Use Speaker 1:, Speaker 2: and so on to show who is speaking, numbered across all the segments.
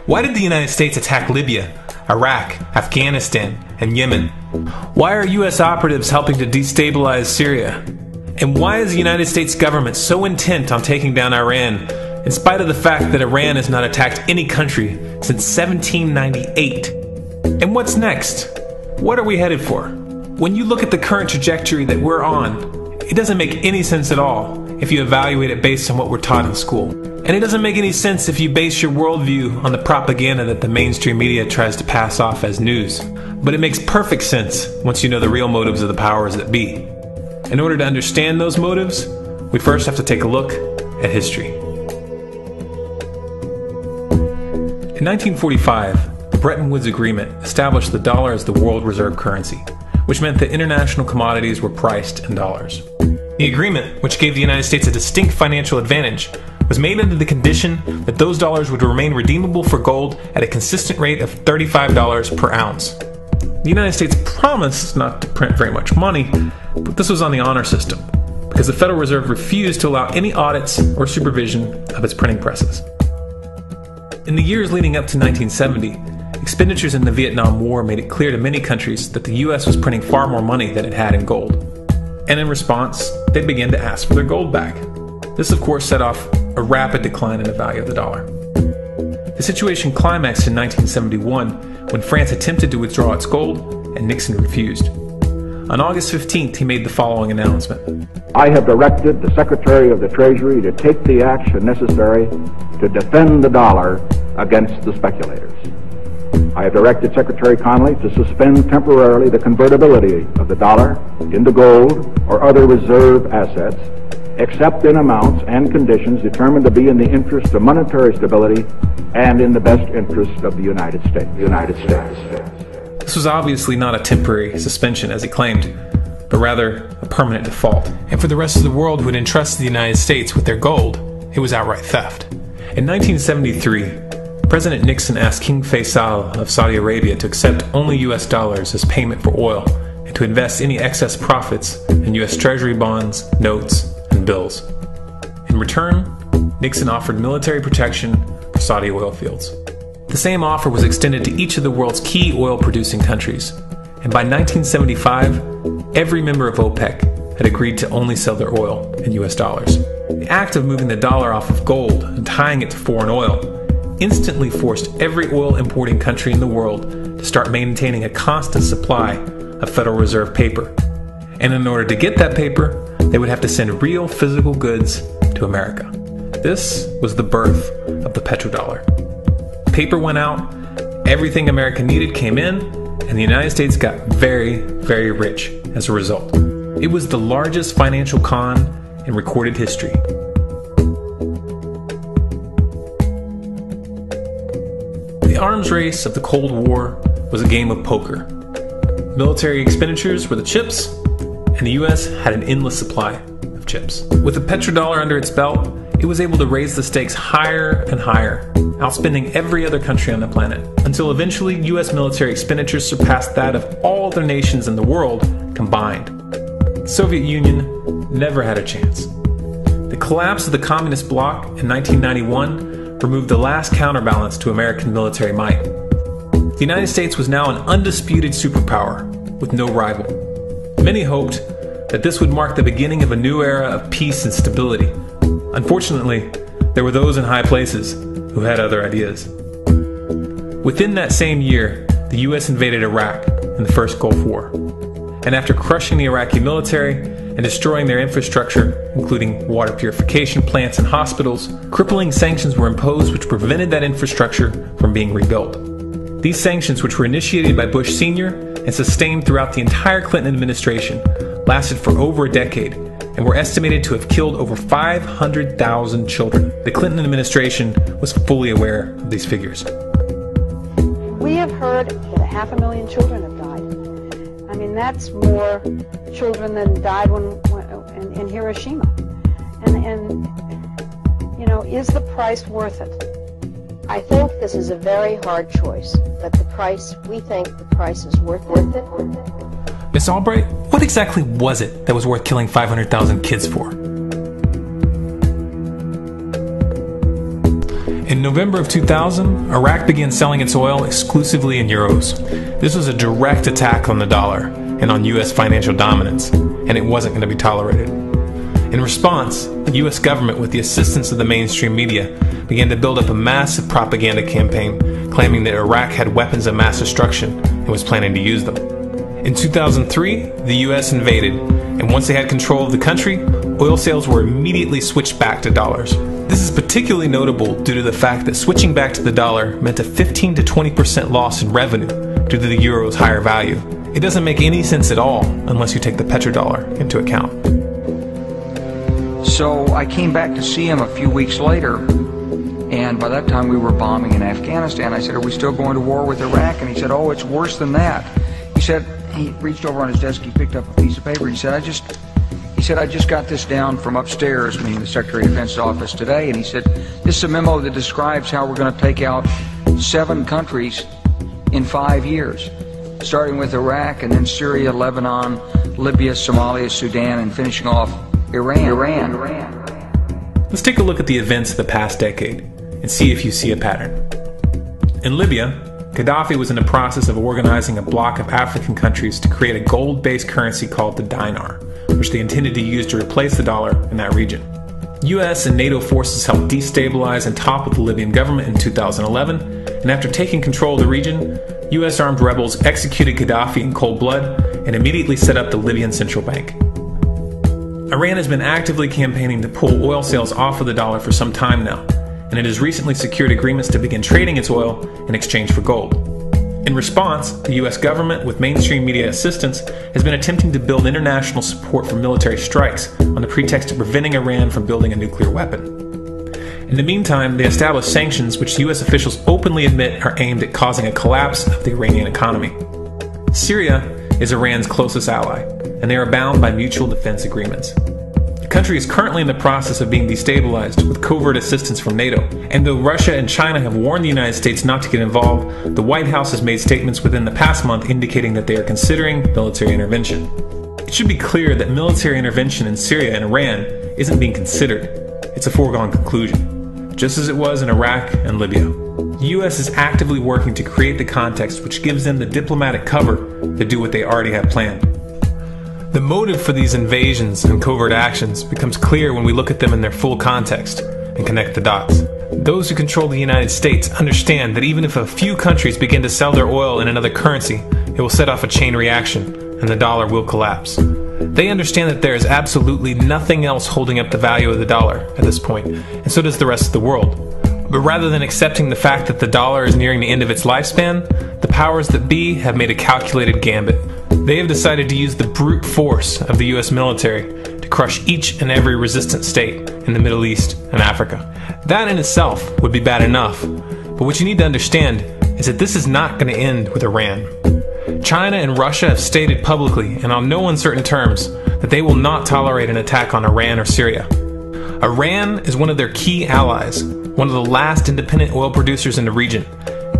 Speaker 1: Why did the United States attack Libya, Iraq, Afghanistan, and Yemen? Why are U.S. operatives helping to destabilize Syria? And why is the United States government so intent on taking down Iran, in spite of the fact that Iran has not attacked any country since 1798? And what's next? What are we headed for? When you look at the current trajectory that we're on, it doesn't make any sense at all if you evaluate it based on what we're taught in school. And it doesn't make any sense if you base your worldview on the propaganda that the mainstream media tries to pass off as news. But it makes perfect sense once you know the real motives of the powers that be. In order to understand those motives, we first have to take a look at history. In 1945, the Bretton Woods Agreement established the dollar as the world reserve currency, which meant that international commodities were priced in dollars. The agreement, which gave the United States a distinct financial advantage, was made under the condition that those dollars would remain redeemable for gold at a consistent rate of $35 per ounce. The United States promised not to print very much money, but this was on the honor system, because the Federal Reserve refused to allow any audits or supervision of its printing presses. In the years leading up to 1970, expenditures in the Vietnam War made it clear to many countries that the U.S. was printing far more money than it had in gold. And in response, they began to ask for their gold back. This, of course, set off a rapid decline in the value of the dollar. The situation climaxed in 1971 when France attempted to withdraw its gold and Nixon refused. On August 15th, he made the following announcement.
Speaker 2: I have directed the Secretary of the Treasury to take the action necessary to defend the dollar against the speculators. I have directed Secretary Connally to suspend temporarily the convertibility of the dollar into gold or other reserve assets, except in amounts and conditions determined to be in the interest of monetary stability and in the best interest of the United States.
Speaker 1: This was obviously not a temporary suspension, as he claimed, but rather a permanent default. And for the rest of the world who had entrusted the United States with their gold, it was outright theft. In 1973, President Nixon asked King Faisal of Saudi Arabia to accept only U.S. dollars as payment for oil and to invest any excess profits in U.S. Treasury bonds, notes, and bills. In return, Nixon offered military protection for Saudi oil fields. The same offer was extended to each of the world's key oil-producing countries, and by 1975, every member of OPEC had agreed to only sell their oil in U.S. dollars. The act of moving the dollar off of gold and tying it to foreign oil instantly forced every oil-importing country in the world to start maintaining a constant supply of Federal Reserve paper. And in order to get that paper, they would have to send real physical goods to America. This was the birth of the petrodollar. Paper went out, everything America needed came in, and the United States got very, very rich as a result. It was the largest financial con in recorded history. The arms race of the Cold War was a game of poker. Military expenditures were the chips, and the U.S. had an endless supply of chips. With the petrodollar under its belt, it was able to raise the stakes higher and higher, outspending every other country on the planet, until eventually U.S. military expenditures surpassed that of all other nations in the world combined. The Soviet Union never had a chance. The collapse of the communist bloc in 1991 removed the last counterbalance to American military might. The United States was now an undisputed superpower with no rival. Many hoped that this would mark the beginning of a new era of peace and stability. Unfortunately, there were those in high places who had other ideas. Within that same year, the U.S. invaded Iraq in the First Gulf War. And after crushing the Iraqi military and destroying their infrastructure, including water purification plants and hospitals, crippling sanctions were imposed which prevented that infrastructure from being rebuilt. These sanctions, which were initiated by Bush Sr. and sustained throughout the entire Clinton administration, lasted for over a decade and were estimated to have killed over 500,000 children. The Clinton administration was fully aware of these figures.
Speaker 3: We have heard that 500,000 children have died. I mean, that's more children than died in Hiroshima. And you know, is the price worth it? I think this is a very hard choice, but we think the price is worth it.
Speaker 1: Miss Albright, what exactly was it that was worth killing 500,000 kids for? In In November of 2000, Iraq began selling its oil exclusively in euros. This was a direct attack on the dollar and on U.S. financial dominance, and it wasn't going to be tolerated. In response, the U.S. government, with the assistance of the mainstream media, began to build up a massive propaganda campaign claiming that Iraq had weapons of mass destruction and was planning to use them. In 2003, the U.S. invaded, and once they had control of the country, oil sales were immediately switched back to dollars. This is particularly notable due to the fact that switching back to the dollar meant a 15 to 20% loss in revenue due to the euro's higher value. It doesn't make any sense at all unless you take the petrodollar into account.
Speaker 4: So I came back to see him a few weeks later, and by that time we were bombing in Afghanistan. I said, "Are we still going to war with Iraq?" And he said, "Oh, it's worse than that." He said, he reached over on his desk, he picked up a piece of paper, he said, I just got this down from upstairs," meaning the Secretary of Defense's office today, and he said, "This is a memo that describes how we're going to take out 7 countries in 5 years, starting with Iraq and then Syria, Lebanon, Libya, Somalia, Sudan, and finishing off Iran.
Speaker 1: Let's take a look at the events of the past decade and see if you see a pattern. In Libya, Gaddafi was in the process of organizing a bloc of African countries to create a gold-based currency called the dinar, which they intended to use to replace the dollar in that region. US and NATO forces helped destabilize and topple the Libyan government in 2011, and after taking control of the region, US armed rebels executed Gaddafi in cold blood and immediately set up the Libyan central bank. Iran has been actively campaigning to pull oil sales off of the dollar for some time now, and it has recently secured agreements to begin trading its oil in exchange for gold. In response, the US government, with mainstream media assistance, has been attempting to build international support for military strikes on the pretext of preventing Iran from building a nuclear weapon. In the meantime, they established sanctions which US officials openly admit are aimed at causing a collapse of the Iranian economy. Syria is Iran's closest ally, and they are bound by mutual defense agreements. The country is currently in the process of being destabilized with covert assistance from NATO, and though Russia and China have warned the United States not to get involved, the White House has made statements within the past month indicating that they are considering military intervention. It should be clear that military intervention in Syria and Iran isn't being considered. It's a foregone conclusion, just as it was in Iraq and Libya. The U.S. is actively working to create the context which gives them the diplomatic cover to do what they already have planned. The motive for these invasions and covert actions becomes clear when we look at them in their full context and connect the dots. Those who control the United States understand that even if a few countries begin to sell their oil in another currency, it will set off a chain reaction and the dollar will collapse. They understand that there is absolutely nothing else holding up the value of the dollar at this point, and so does the rest of the world. But rather than accepting the fact that the dollar is nearing the end of its lifespan, the powers that be have made a calculated gambit. They have decided to use the brute force of the US military to crush each and every resistant state in the Middle East and Africa. That in itself would be bad enough, but what you need to understand is that this is not going to end with Iran. China and Russia have stated publicly and on no uncertain terms that they will not tolerate an attack on Iran or Syria. Iran is one of their key allies, one of the last independent oil producers in the region,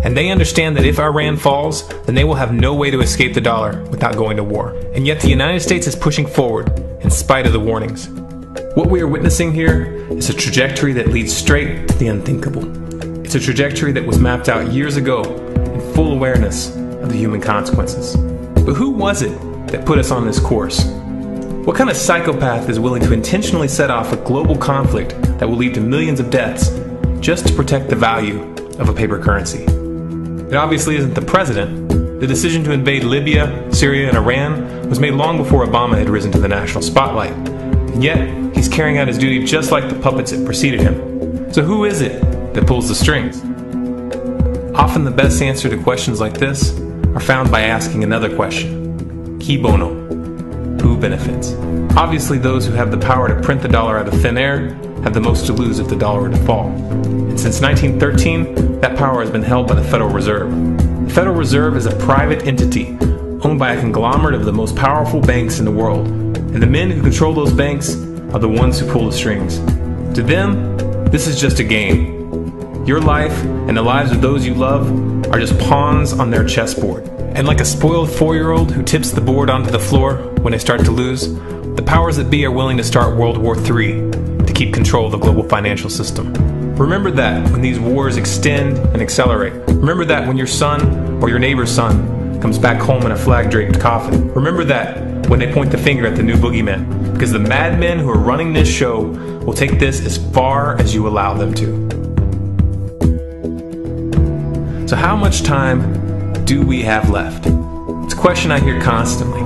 Speaker 1: and they understand that if Iran falls, then they will have no way to escape the dollar without going to war. And yet the United States is pushing forward in spite of the warnings. What we are witnessing here is a trajectory that leads straight to the unthinkable. It's a trajectory that was mapped out years ago in full awareness of the human consequences. But who was it that put us on this course? What kind of psychopath is willing to intentionally set off a global conflict that will lead to millions of deaths just to protect the value of a paper currency? It obviously isn't the president. The decision to invade Libya, Syria, and Iran was made long before Obama had risen to the national spotlight. And yet, he's carrying out his duty just like the puppets that preceded him. So who is it that pulls the strings? Often the best answer to questions like this are found by asking another question. Qui bono? Who benefits? Obviously, those who have the power to print the dollar out of thin air have the most to lose if the dollar were to fall. And since 1913, that power has been held by the Federal Reserve. The Federal Reserve is a private entity owned by a conglomerate of the most powerful banks in the world. And the men who control those banks are the ones who pull the strings. To them, this is just a game. Your life and the lives of those you love are just pawns on their chessboard. And like a spoiled 4-year-old who tips the board onto the floor when they start to lose, the powers that be are willing to start World War III to keep control of the global financial system. Remember that when these wars extend and accelerate. Remember that when your son or your neighbor's son comes back home in a flag-draped coffin. Remember that when they point the finger at the new boogeyman, because the madmen who are running this show will take this as far as you allow them to. So how much time do we have left? It's a question I hear constantly,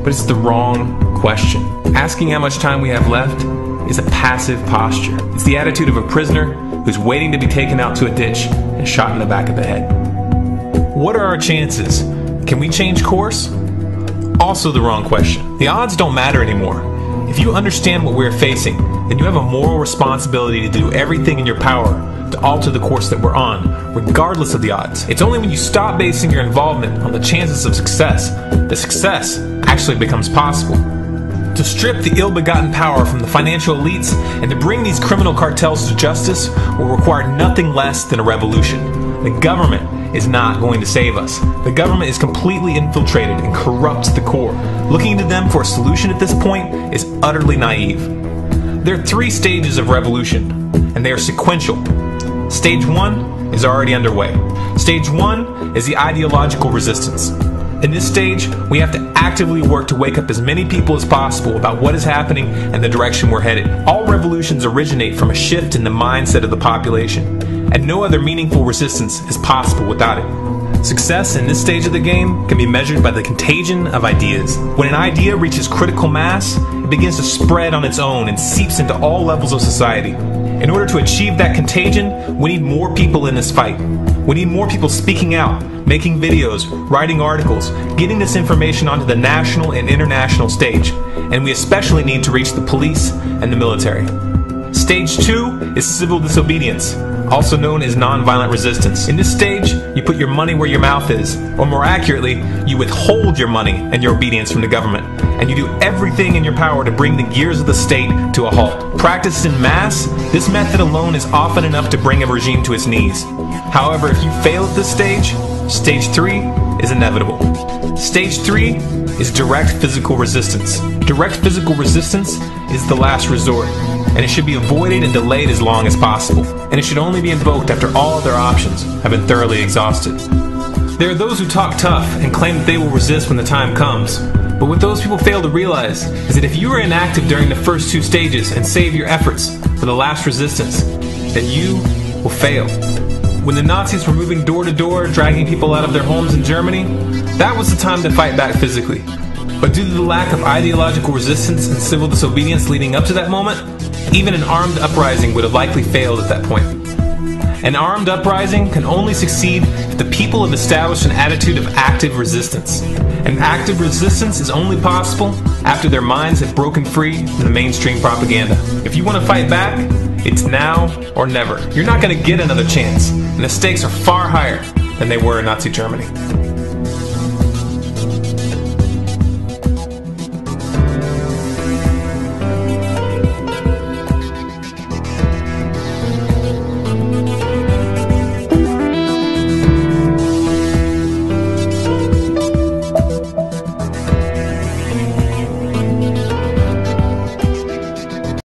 Speaker 1: but it's the wrong question. Asking how much time we have left is a passive posture. It's the attitude of a prisoner who's waiting to be taken out to a ditch and shot in the back of the head. What are our chances? Can we change course? Also the wrong question. The odds don't matter anymore. If you understand what we're facing, then you have a moral responsibility to do everything in your power to alter the course that we're on, regardless of the odds. It's only when you stop basing your involvement on the chances of success that success actually becomes possible. To strip the ill-begotten power from the financial elites and to bring these criminal cartels to justice will require nothing less than a revolution. The government is not going to save us. The government is completely infiltrated and corrupt to the core. Looking to them for a solution at this point is utterly naive. There are 3 stages of revolution, and they are sequential. Stage 1 is already underway. Stage 1 is the ideological resistance. In this stage, we have to actively work to wake up as many people as possible about what is happening and the direction we're headed. All revolutions originate from a shift in the mindset of the population, and no other meaningful resistance is possible without it. Success in this stage of the game can be measured by the contagion of ideas. When an idea reaches critical mass, it begins to spread on its own and seeps into all levels of society. In order to achieve that contagion, we need more people in this fight. We need more people speaking out, making videos, writing articles, getting this information onto the national and international stage. And we especially need to reach the police and the military. Stage 2 is civil disobedience, also known as nonviolent resistance. In this stage, you put your money where your mouth is, or more accurately, you withhold your money and your obedience from the government, and you do everything in your power to bring the gears of the state to a halt. Practiced in mass, this method alone is often enough to bring a regime to its knees. However, if you fail at this stage, Stage 3 is inevitable. Stage 3 is direct physical resistance. Direct physical resistance is the last resort, and it should be avoided and delayed as long as possible. And it should only be invoked after all other options have been thoroughly exhausted. There are those who talk tough and claim that they will resist when the time comes. But what those people fail to realize is that if you are inactive during the first 2 stages and save your efforts for the last resistance, then you will fail. When the Nazis were moving door to door, dragging people out of their homes in Germany, that was the time to fight back physically. But due to the lack of ideological resistance and civil disobedience leading up to that moment, even an armed uprising would have likely failed at that point. An armed uprising can only succeed if the people have established an attitude of active resistance. And active resistance is only possible after their minds have broken free from the mainstream propaganda. If you want to fight back, it's now or never. You're not going to get another chance, and the stakes are far higher than they were in Nazi Germany.